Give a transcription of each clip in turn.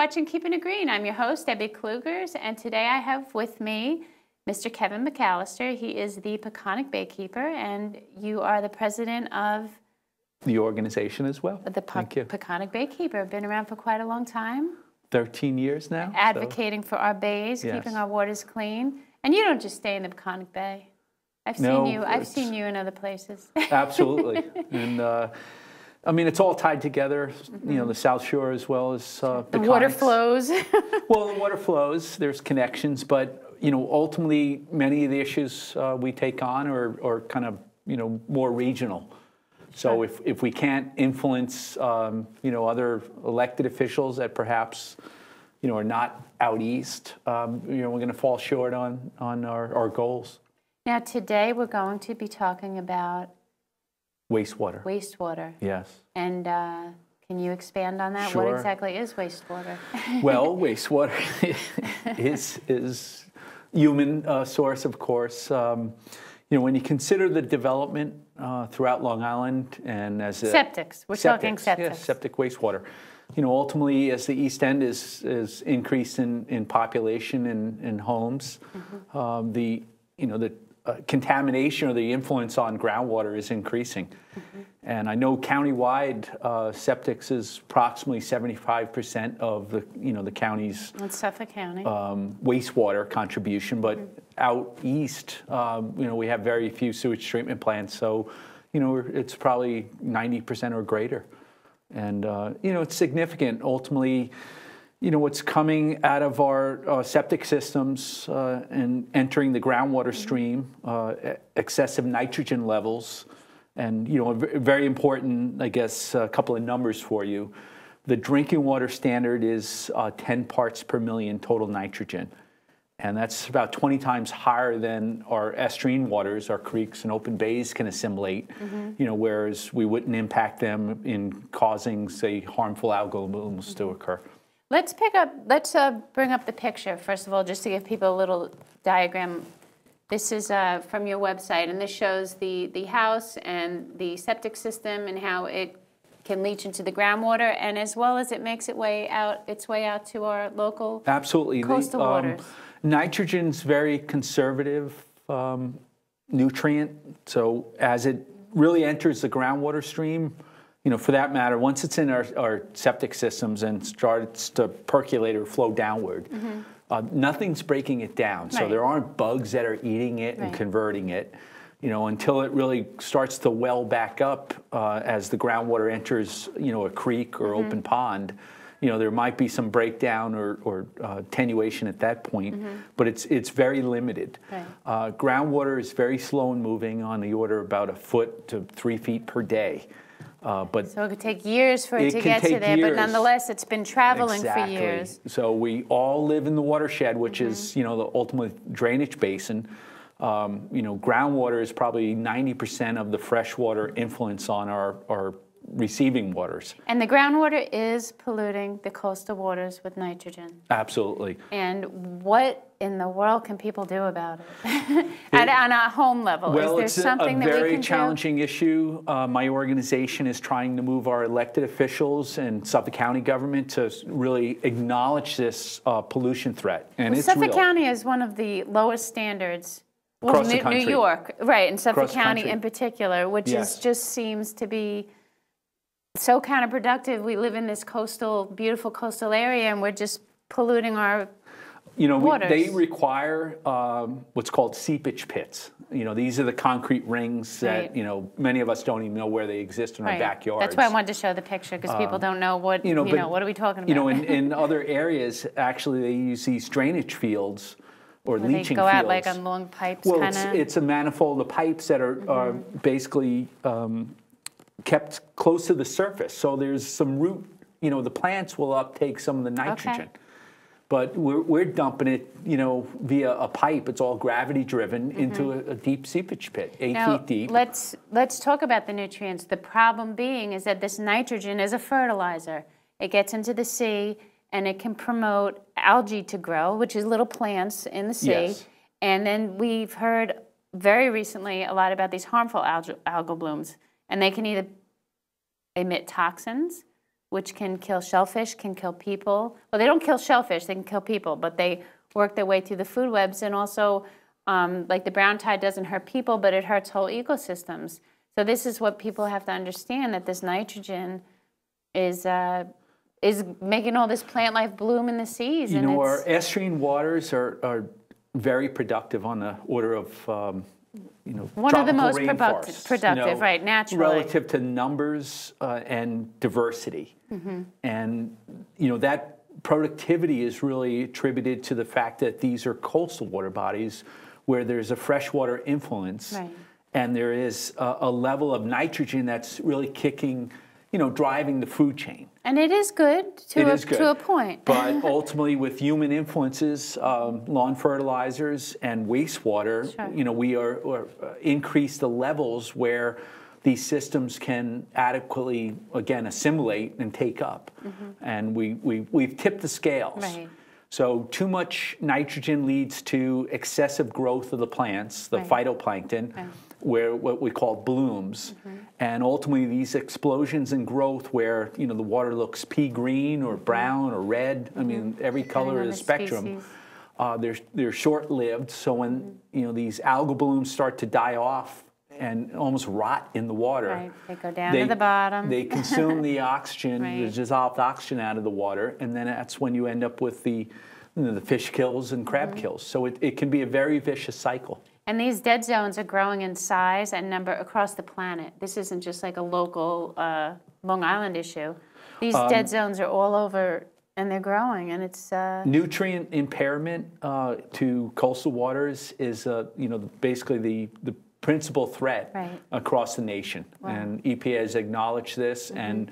watching Keepin' It Green. I'm your host, Debbie Klugers, and today I have with me Mr. Kevin McAllister. He is the Peconic Baykeeper, and you are the president of the organization as well. The Peconic Baykeeper. Been around for quite a long time. 13 years now. Advocating for our bays, keeping our waters clean. And you don't just stay in the Peconic Bay. I've seen you in other places. Absolutely. And I mean, it's all tied together, you know, the South Shore as well as the water flows. Well, the water flows, there's connections, but, you know, ultimately many of the issues we take on are kind of, you know, more regional. So if we can't influence, you know, other elected officials that perhaps, you know, are not out east, you know, we're going to fall short on our goals. Now, today we're going to be talking about wastewater. Wastewater. Yes. And can you expand on that? Sure. What exactly is wastewater? Well, wastewater is human source, of course. You know, when you consider the development throughout Long Island and as a septics, we're talking septics. Yes, septic wastewater. You know, ultimately, as the East End is increased in population and homes, the contamination or the influence on groundwater is increasing. And I know countywide, septics is approximately 75% of the county's Suffolk County wastewater contribution. But out east, you know, we have very few sewage treatment plants, so you know it's probably 90% or greater. And you know, it's significant. Ultimately, you know, what's coming out of our septic systems and entering the groundwater stream, excessive nitrogen levels, and, you know, a very important, I guess, a couple of numbers for you. The drinking water standard is 10 parts per million total nitrogen. And that's about 20 times higher than our estuarine waters, our creeks and open bays can assimilate, you know, whereas we wouldn't impact them in causing, say, harmful algal blooms to occur. Let's bring up the picture, first of all, just to give people a little diagram. This is from your website, and this shows the house and the septic system and how it can leach into the groundwater, and as well as it makes its way out to our local coastal waters. Nitrogen's very conservative nutrient, so as it really enters the groundwater stream, you know, for that matter, once it's in our septic systems and starts to percolate or flow downward, nothing's breaking it down. So there aren't bugs that are eating it and converting it, you know, until it really starts to well back up as the groundwater enters, you know, a creek or open pond. You know, there might be some breakdown or attenuation at that point, but it's very limited. Groundwater is very slow in moving, on the order of about 1 foot to 3 feet per day. But so it could take years for it to get to there, but nonetheless, it's been traveling for years. So we all live in the watershed, which is, you know, the ultimate drainage basin. You know, groundwater is probably 90% of the freshwater influence on our receiving waters. And the groundwater is polluting the coastal waters with nitrogen. Absolutely. And what in the world can people do about it? On a home level, well, is there something that we can do? It's a very challenging issue. My organization is trying to move our elected officials and Suffolk County government to really acknowledge this pollution threat. And it's Suffolk County is one of the lowest standards. Across the country. New York, right, and Suffolk County in particular, which just seems to be so counterproductive. We live in this beautiful coastal area, and we're just polluting our waters. They require what's called seepage pits. You know, these are the concrete rings that, you know, many of us don't even know where they exist in our backyards. That's why I wanted to show the picture, because people don't know what, what are we talking about? You know, in other areas, actually, they use these drainage fields or leaching fields. They go out like on long pipes, kind of? It's a manifold of pipes that are basically kept close to the surface. So there's some root, you know, the plants will uptake some of the nitrogen. But we're dumping it, you know, via a pipe. It's all gravity driven into a deep seepage pit, 8 feet deep. Let's talk about the nutrients. The problem being is that this nitrogen is a fertilizer. It gets into the sea, and it can promote algae to grow, which is little plants in the sea. And then we've heard very recently a lot about these harmful algal blooms. And they can either emit toxins, which can kill shellfish, can kill people. Well, they don't kill shellfish, they can kill people, but they work their way through the food webs. And also, like the brown tide doesn't hurt people, but it hurts whole ecosystems. So this is what people have to understand, that this nitrogen is making all this plant life bloom in the seas. You and know, our estuarine waters are very productive on the order of, you know, one of the most rainforests, productive, you know, right, naturally. Relative to numbers and diversity. And, you know, that productivity is really attributed to the fact that these are coastal water bodies where there's a freshwater influence. Right. And there is a level of nitrogen that's really kicking, you know, driving the food chain. And it is good to a point. But ultimately, with human influences, lawn fertilizers and wastewater, Sure. you know, we are increase the levels where these systems can adequately, again, assimilate and take up. And we've tipped the scales. Right. So too much nitrogen leads to excessive growth of the plants, the phytoplankton, where what we call blooms. And ultimately these explosions in growth where, you know, the water looks pea green or brown or red, I mean, every color of the spectrum, they're short-lived. So when, you know, these algal blooms start to die off and almost rot in the water. Right. They go down to the bottom. They consume the oxygen, Right. the dissolved oxygen out of the water, and then that's when you end up with the, you know, the fish kills and crab kills. So it can be a very vicious cycle. And these dead zones are growing in size and number across the planet. This isn't just like a local Long Island issue. These dead zones are all over, and they're growing, and it's... Nutrient impairment to coastal waters is, you know, basically the principal threat across the nation. And EPA has acknowledged this, and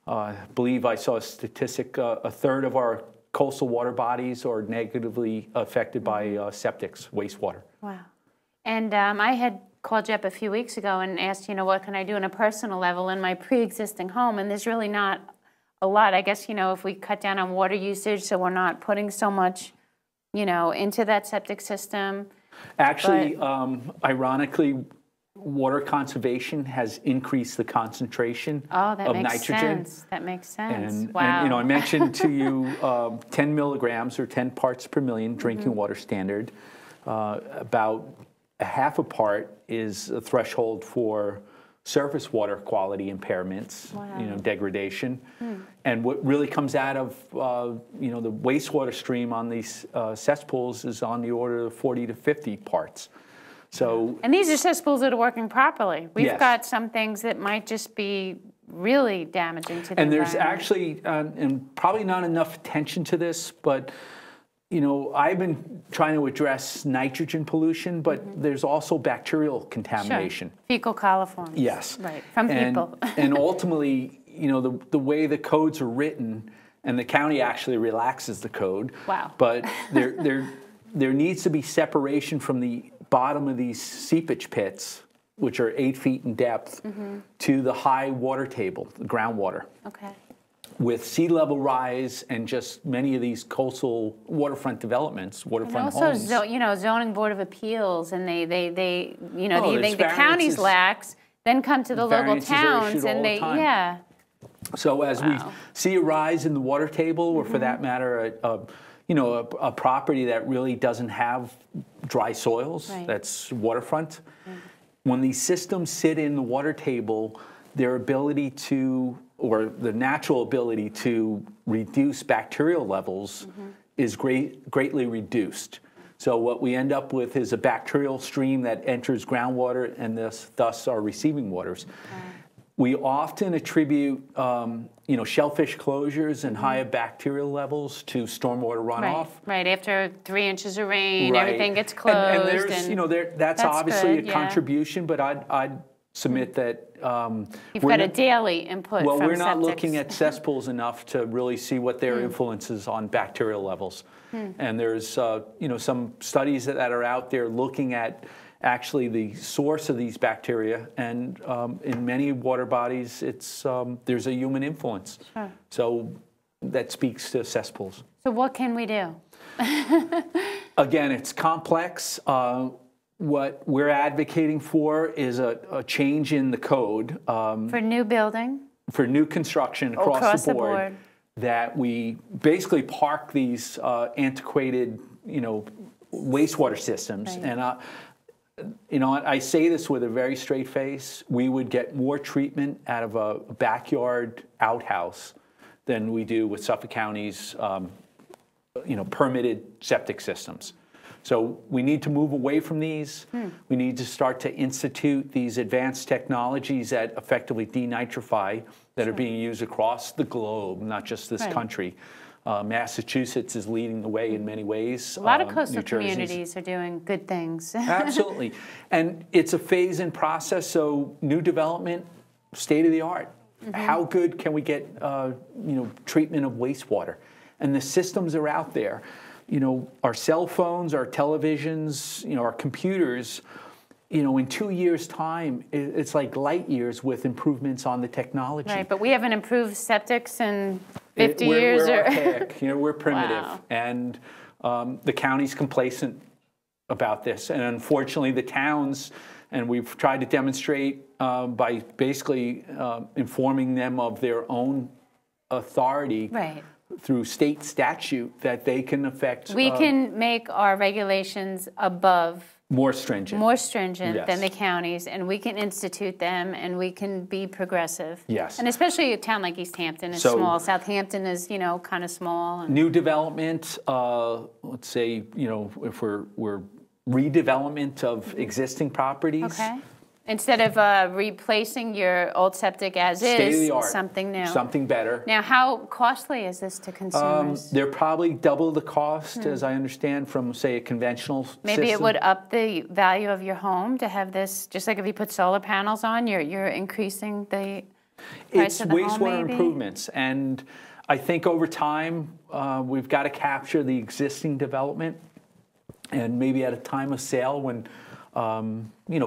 I believe I saw a statistic, a third of our coastal water bodies are negatively affected by septics, wastewater. Wow. And I had called you up a few weeks ago and asked, you know, what can I do on a personal level in my pre-existing home? And there's really not a lot. I guess, you know, if we cut down on water usage so we're not putting so much, you know, into that septic system. Actually, ironically, water conservation has increased the concentration of nitrogen. That makes sense. And, wow. and, you know, I mentioned to you 10 milligrams or 10 parts per million drinking water standard. About a half a part is a threshold for surface water quality impairments, you know, degradation. And what really comes out of, you know, the wastewater stream on these cesspools is on the order of 40 to 50 parts. So, and these are cesspools that are working properly. We've got some things that might just be really damaging to the and there's environment. actually, and probably not enough attention to this, but you know, I've been trying to address nitrogen pollution, but there's also bacterial contamination. Sure. Fecal coliforms. Yes. Right, from people. And ultimately, you know, the way the codes are written, and the county actually relaxes the code. Wow. But there needs to be separation from the bottom of these seepage pits, which are 8 feet in depth, to the high water table, the groundwater. Okay. With sea level rise and just many of these coastal waterfront developments, waterfront homes. And also, you know, zoning board of appeals, and they you know, the counties lax, then come to the local towns, and they, So as we see a rise in the water table, or for that matter, you know, a property that really doesn't have dry soils, that's waterfront, when these systems sit in the water table, their ability to, or the natural ability to reduce bacterial levels is greatly reduced. So what we end up with is a bacterial stream that enters groundwater and thus our receiving waters. We often attribute, you know, shellfish closures and higher bacterial levels to stormwater runoff. Right. After 3 inches of rain, everything gets closed. And there's, you know, that's obviously a contribution, but I'd submit that you've got a daily input. Well, from we're not septics. looking at cesspools enough to really see what their influence is on bacterial levels. And there's, you know, some studies that are out there looking at actually the source of these bacteria, and in many water bodies, it's there's a human influence. Sure. So that speaks to cesspools. So what can we do? Again, it's complex. What we're advocating for is a change in the code. For new building? for new construction across the board, that we basically park these antiquated, wastewater systems. Right. And I say this with a very straight face. We would get more treatment out of a backyard outhouse than we do with Suffolk County's, permitted septic systems. So we need to move away from these. We need to start to institute these advanced technologies that effectively denitrify, that are being used across the globe, not just this country. Massachusetts is leading the way in many ways. A lot of coastal communities are doing good things. Absolutely. And it's a phase-in process, so new development, state-of-the-art. How good can we get treatment of wastewater? And the systems are out there. Our cell phones, our televisions, our computers, in 2 years' time, it's like light years with improvements on the technology. Right, but we haven't improved septics in 50 years. We're archaic, we're primitive. Wow. And the county's complacent about this. And unfortunately, the towns, and we've tried to demonstrate by basically informing them of their own authority. Right. Through state statute, that they can affect. We can make our regulations above. More stringent. More stringent Yes. than the counties, and we can institute them, and we can be progressive. Yes. And especially a town like East Hampton is small. Southampton is, kind of small. And new development, let's say, if we're redevelopment of existing properties. Okay. Instead of replacing your old septic as is, something new. Something better. Now, how costly is this to consumers? They're probably double the cost, as I understand, from, say, a conventional Maybe system. it would up the value of your home to have this, just like if you put solar panels on, you're increasing the price of the home, It's wastewater improvements. And I think over time, we've got to capture the existing development. And maybe at a time of sale when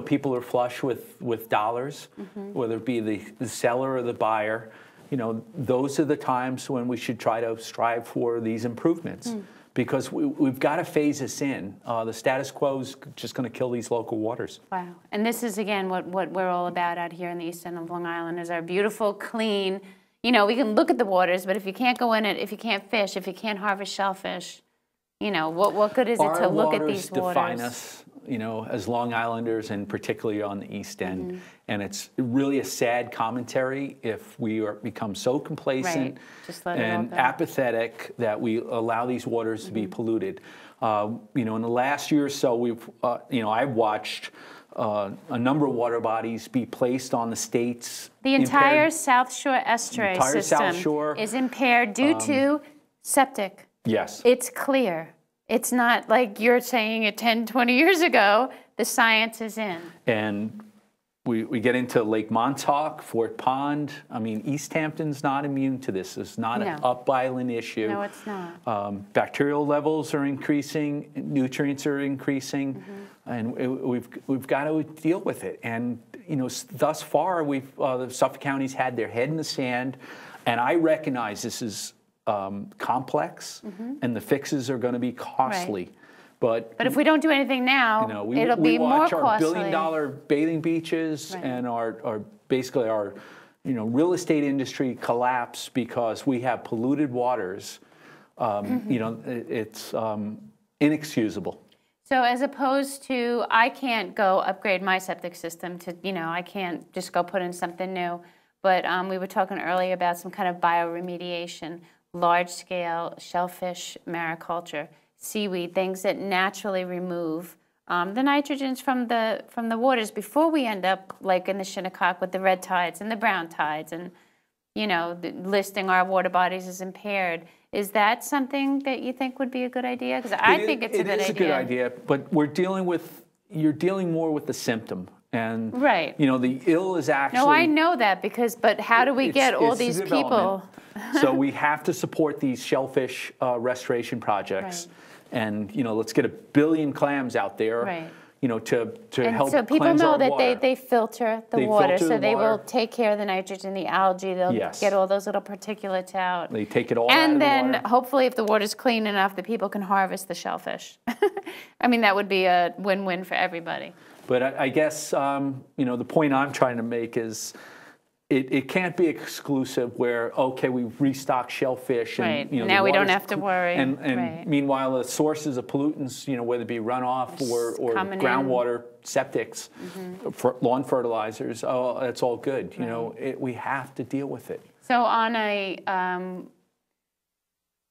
people are flush with dollars, whether it be the seller or the buyer. Those are the times when we should try to strive for these improvements, because we've got to phase this in. The status quo is just going to kill these local waters. Wow. And this is, again, what we're all about out here in the east end of Long Island, is our beautiful, clean, we can look at the waters, but if you can't go in it, if you can't fish, if you can't harvest shellfish, what good is it to look at these waters? Define us, as Long Islanders, and particularly on the East End. And it's really a sad commentary if we become so complacent and apathetic that we allow these waters to be polluted. In the last year or so, we've, I've watched a number of water bodies be placed on the state's The entire South Shore estuary system is impaired due to septic. Yes. It's clear. It's not like you're saying it 10, 20 years ago. The science is in. And we get into Lake Montauk, Fort Pond. East Hampton's not immune to this. It's not an up-island issue. No, it's not. Bacterial levels are increasing, nutrients are increasing, and we've got to deal with it. And thus far, the Suffolk County's had their head in the sand, and I recognize this is complex, and the fixes are going to be costly. But if we don't do anything now, it'll be more costly. We watch our billion-dollar bathing beaches and our basically our real estate industry collapse because we have polluted waters. It's inexcusable. So as opposed to, I can't go upgrade my septic system to, I can't just go put in something new. But we were talking earlier about some kind of bioremediation, large-scale shellfish mariculture, seaweed, things that naturally remove the nitrogens from the waters before we end up like in the Shinnecock with the red tides and the brown tides, and listing our water bodies as impaired. Is that something that you think would be a good idea? Because I think it's a good idea. It is a good idea, but you're dealing more with the symptom. And the ill is actually. No, I know that but how do we get all these people? So we have to support these shellfish restoration projects, and let's get 1 billion clams out there, to help. So people cleanse know our that water. they filter the water, so they will take care of the nitrogen, the algae. They'll get all those little particulates out. They take it all out of the water. And then hopefully, if the water's clean enough, the people can harvest the shellfish. That would be a win-win for everybody. But I guess the point I'm trying to make is it can't be exclusive where, okay, we restock shellfish and, Right. you know, Now the we don't water's have to worry. And Right. meanwhile, the sources of pollutants, you know, whether it be runoff or coming groundwater septics, for lawn fertilizers, oh, that's all good. You know, we have to deal with it. So on a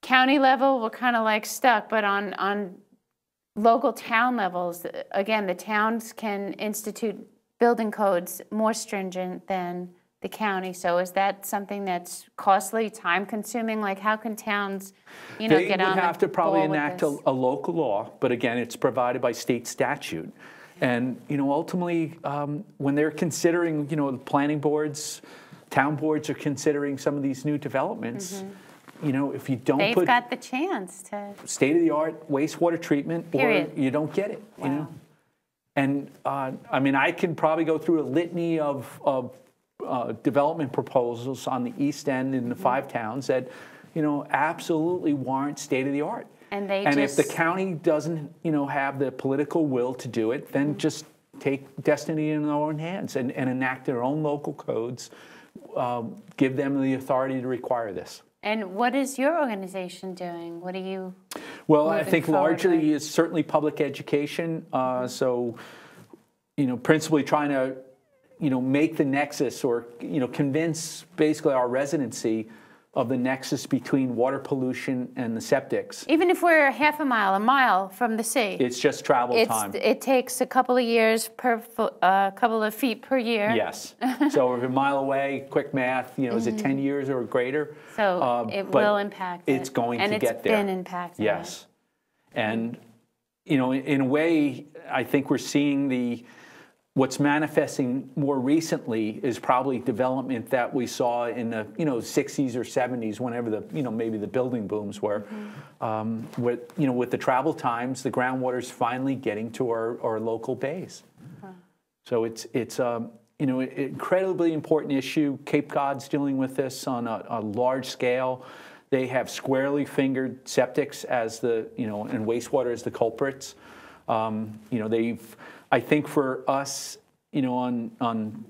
county level, we're kind of like stuck, but on local town levels, again, the towns can institute building codes more stringent than the county. So is that something that's costly, time-consuming? Like, how can towns, you know, get on the They would have to probably ball with enact this? a local law, but again, it's provided by state statute. And, you know, ultimately, when they're considering, you know, the planning boards, town boards are considering some of these new developments, you know, if you don't They've put got the chance to. state-of-the-art wastewater treatment, Period. or you don't get it, you know? Wow. And, I mean, I can probably go through a litany of development proposals on the East End in the 5 towns that, you know, absolutely warrant state-of-the-art. And they And just. if the county doesn't, you know, have the political will to do it, then just take destiny in their own hands and enact their own local codes, give them the authority to require this. And what is your organization doing? What are you? Well, I moving think forward largely with? is certainly public education. So, you know, principally trying to, you know, make the nexus, or, you know, convince basically our residency of the nexus between water pollution and the septics. Even if we're half a mile from the sea, It's just travel time. it takes a couple of years per couple of feet per year. Yes. So if a mile away, quick math, you know, is it 10 years or greater? So it but will impact it's it. going and to get there. And it's been impacted. Yes. And, you know, in a way, I think we're seeing what's manifesting more recently is probably development that we saw in the, you know, 60s or 70s, whenever the, you know, maybe the building booms were. With, you know, with the travel times, the groundwater's finally getting to our local bays. So it's you know, an incredibly important issue. Cape Cod's dealing with this on a large scale. They have squarely fingered septics as the, you know, and wastewater as the culprits. You know, I think for us, you know,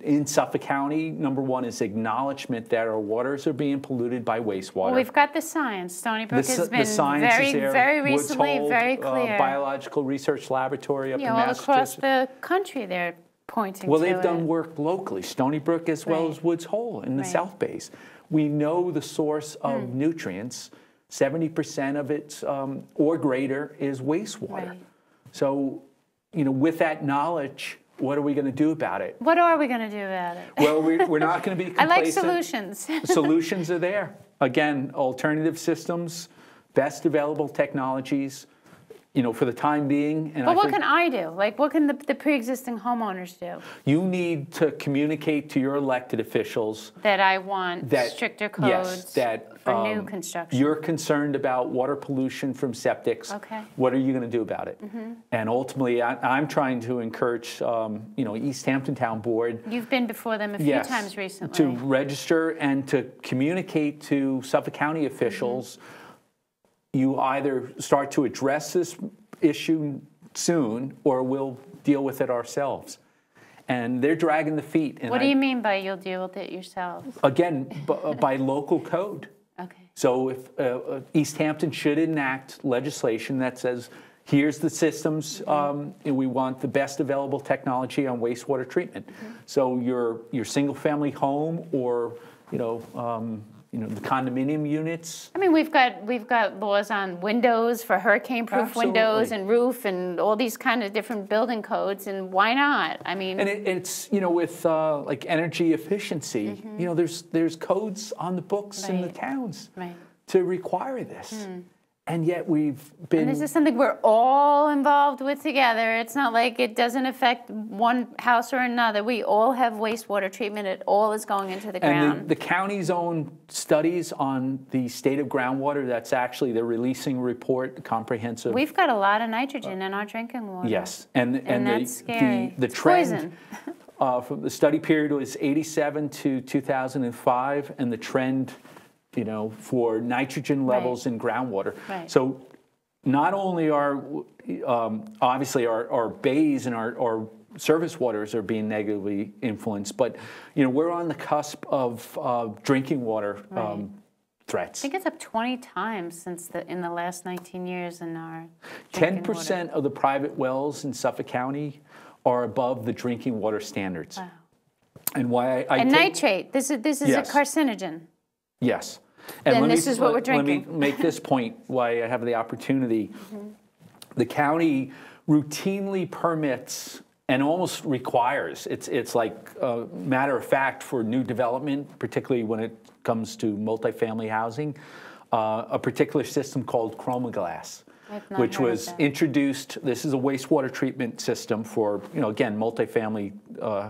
in Suffolk County, number one is acknowledgement that our waters are being polluted by wastewater. Well, we've got the science. Stony Brook has been the science is there. very Woods recently Hole, very clear. Biological Research Laboratory up in all across Massachusetts. the country, they're pointing Well, to they've it. done work locally, Stony Brook as well as Woods Hole in the South Bays. We know the source of nutrients. 70% of it or greater is wastewater. Right. So, you know, with that knowledge, what are we going to do about it? What are we going to do about it? Well, we're not going to be complacent. I like solutions. Solutions are there. Again, alternative systems, best available technologies, you know, for the time being. And But what can I do? Like, what can the pre-existing homeowners do? You need to communicate to your elected officials That I want stricter codes yes, that, for new construction. You're concerned about water pollution from septics. Okay. What are you going to do about it? And ultimately, I'm trying to encourage, you know, East Hampton Town Board. You've been before them a few times recently. To register and to communicate to Suffolk County officials. You either start to address this issue soon, or we'll deal with it ourselves. And they're dragging the feet. And What do you mean by you'll deal with it yourselves? Again, by local code. Okay. So if East Hampton should enact legislation that says, here's the systems, and we want the best available technology on wastewater treatment. So your single-family home, or you know, the condominium units. I mean, we've got laws on windows for hurricane-proof windows and roof and all these kind of different building codes, and why not? I mean, and it's, you know, with like energy efficiency, you know, there's codes on the books in the towns to require this. And yet we've been... And this is something we're all involved with together. It's not like it doesn't affect one house or another. We all have wastewater treatment. It all is going into the ground. And the county's own studies on the state of groundwater, that's actually, they're releasing a report, comprehensive... We've got a lot of nitrogen in our drinking water. Yes. And that's scary. The it's trend... from the study period was 87 to 2005, and the trend... you know, for nitrogen levels in groundwater. Right. So not only are obviously our bays and our surface waters are being negatively influenced, but we're on the cusp of drinking water threats. I think it's up 20 times in the last 19 years in our 10% of the private wells in Suffolk County are above the drinking water standards. Wow. And why and nitrate. This is yes. a carcinogen. Yes. And this is what we're drinking. Let me make this point why I have the opportunity. The county routinely permits and almost requires, it's like a matter of fact for new development, particularly when it comes to multifamily housing, a particular system called chromoglass, which was introduced. This is a wastewater treatment system for, again, multifamily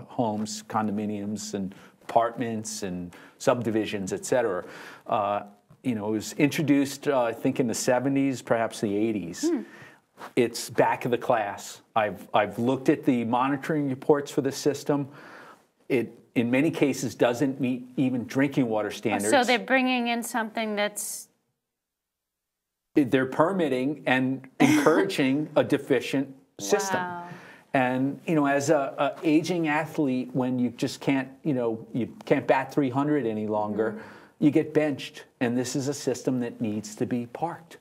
homes, condominiums, and apartments and subdivisions, et cetera. It was introduced, I think, in the 70s, perhaps the 80s. It's back of the class. I've looked at the monitoring reports for this system. It, in many cases, doesn't meet even drinking water standards. So they're bringing in something that's... They're permitting and encouraging a deficient system. Wow. And, as a aging athlete, when you just can't, you can't bat 300 any longer, you get benched. And this is a system that needs to be parked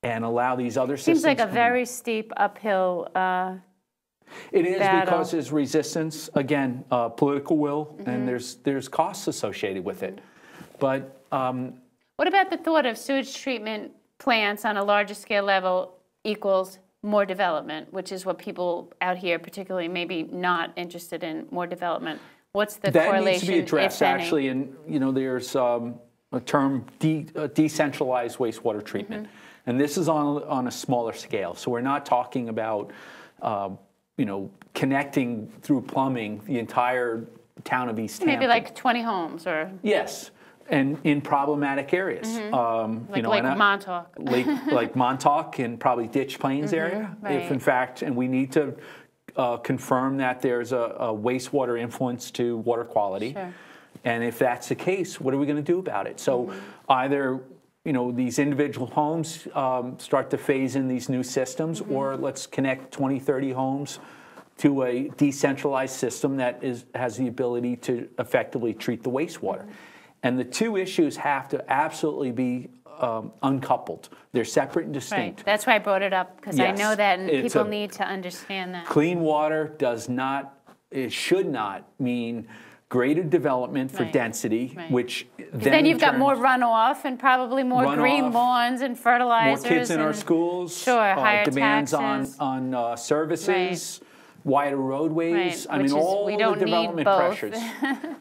and allow these other systems. Seems like a very steep uphill It is battle. because there's resistance, again, political will, and there's costs associated with it. But what about the thought of sewage treatment plants on a larger scale level equals more development, which is what people out here particularly maybe not interested in, more development? What's the correlation, that needs to be addressed, if any? actually, and there's a term, decentralized wastewater treatment. And this is on a smaller scale. So we're not talking about, connecting through plumbing the entire town of East Hampton. Maybe like 20 homes or... Yes, and in problematic areas. like Montauk. Like Montauk and probably Ditch Plains area, if in fact, and we need to confirm that there's a wastewater influence to water quality. Sure. And if that's the case, what are we going to do about it? So either these individual homes start to phase in these new systems, or let's connect 20, 30 homes to a decentralized system that has the ability to effectively treat the wastewater. And the two issues have to absolutely be uncoupled. They're separate and distinct. Right. That's why I brought it up, because I Yes. know that, and It's people need to understand that. Clean water it should not mean greater development for density, which then you've got more runoff and probably more green lawns and fertilizers. More kids in our schools. Sure, higher demands taxes. on services, wider roadways. Right. I mean, all the development pressures.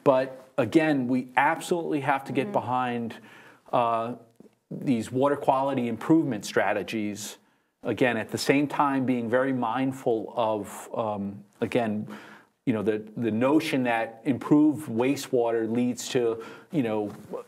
But again, we absolutely have to get behind these water quality improvement strategies. Again, at the same time, being very mindful of again, the notion that improved wastewater leads to,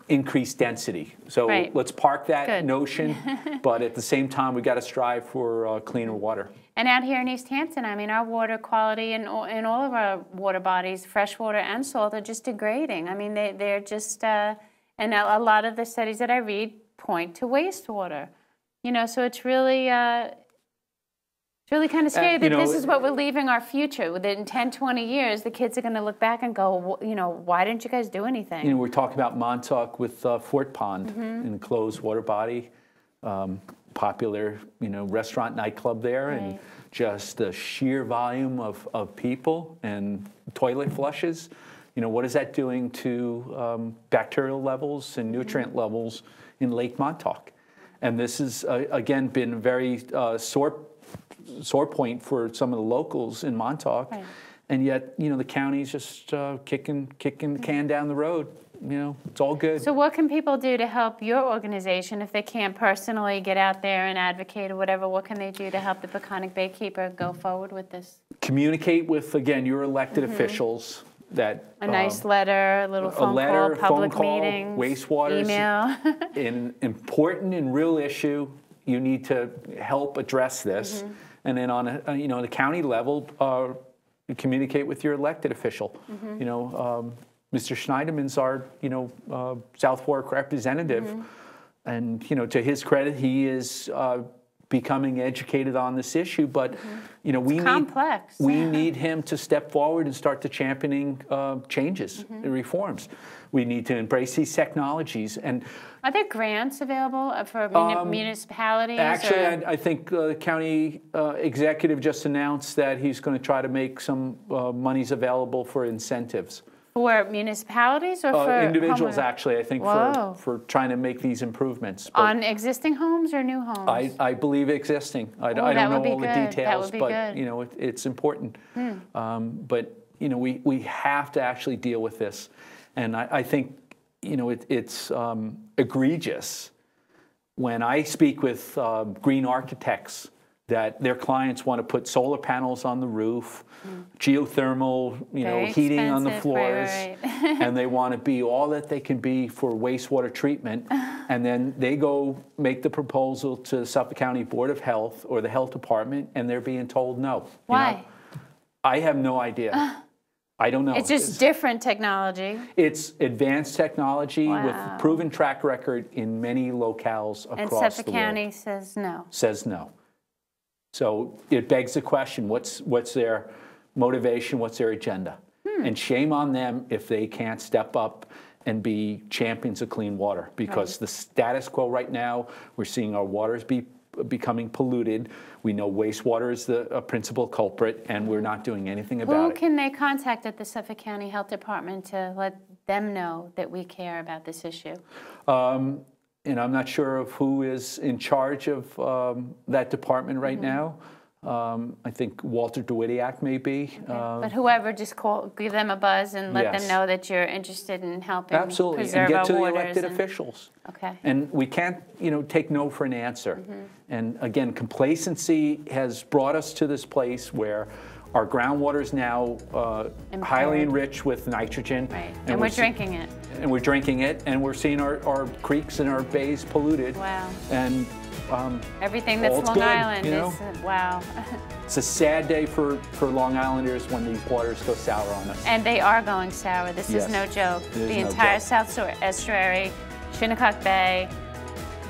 increased density. So let's park that notion, but at the same time, we got to strive for cleaner water. And out here in East Hampton, I mean, our water quality in all of our water bodies, freshwater and salt, are just degrading. I mean, they're just, and a lot of the studies that I read point to wastewater. So it's really kind of scary that this is what we're leaving our future. Within 10, 20 years, the kids are going to look back and go, why didn't you guys do anything? We're talking about Montauk with Fort Pond, an enclosed water body, popular, restaurant, nightclub there, and just the sheer volume of people and toilet flushes. What is that doing to bacterial levels and nutrient levels in Lake Montauk? And this has, again, been a very sore point for some of the locals in Montauk, and yet the county's just kicking the can down the road. It's all good. So what can people do to help your organization if they can't personally get out there and advocate or whatever? What can they do to help the Peconic Baykeeper go forward with this? Communicate with, again, your elected officials. That a nice letter, a little phone call, public meeting, wastewater, email. An important and real issue. You need to help address this. And then on the county level, communicate with your elected official. Mr. Schneiderman's our South Fork representative, and to his credit, he is becoming educated on this issue, but you know, complex. We need him to step forward and start to championing changes and reforms. We need to embrace these technologies. And are there grants available for municipalities? Actually, I think the county executive just announced that he's going to try to make some monies available for incentives. For municipalities or for individuals, homeowners? actually, I think for trying to make these improvements. But on existing homes or new homes? I believe existing. I don't know all the details, but you know, it's important. But you know, we have to actually deal with this, and I think you know it's egregious when I speak with green architects that their clients want to put solar panels on the roof, geothermal, you know, heating on the floors, and they want to be all that they can be for wastewater treatment, and then they go make the proposal to the Suffolk County Board of Health or the Health Department, and they're being told no. Why? You know? I have no idea. I don't know. It's just different technology. It's advanced technology with a proven track record in many locales across the world. And Suffolk County says no. Says no. So it begs the question, what's their motivation, what's their agenda? And shame on them if they can't step up and be champions of clean water, because the status quo right now, we're seeing our waters becoming polluted. We know wastewater is the principal culprit, and we're not doing anything about it. Who can they contact at the Suffolk County Health Department to let them know that we care about this issue? And I'm not sure of who is in charge of that department right now. I think Walter DeWittiak may be. But whoever, just give them a buzz and let them know that you're interested in helping Absolutely, preserve and get to our the waters elected officials. Okay. And we can't, you know, take no for an answer. And again, complacency has brought us to this place where our groundwater is now highly enriched with nitrogen. Right, and we're drinking it. And we're drinking it, and we're seeing our creeks and our bays polluted. Wow. And everything that's Long Island is, wow. It's a sad day for Long Islanders when these waters go sour on us. And they are going sour. This is no joke. The entire South Estuary, Shinnecock Bay,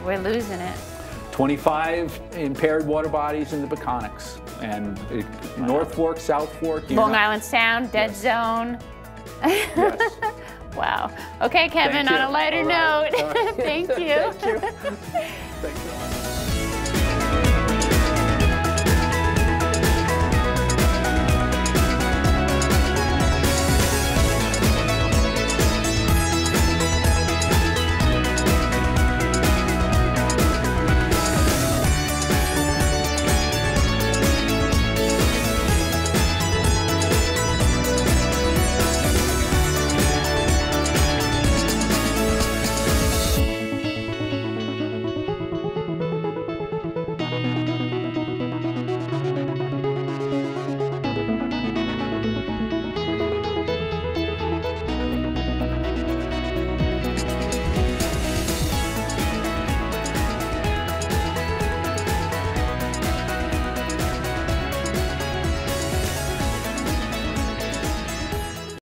we're losing it. 25 impaired water bodies in the Peconics. And North Fork, South Fork. Long Island Sound, dead zone. Yes. Wow. Okay, Kevin, on a lighter note, thank you. Thank you.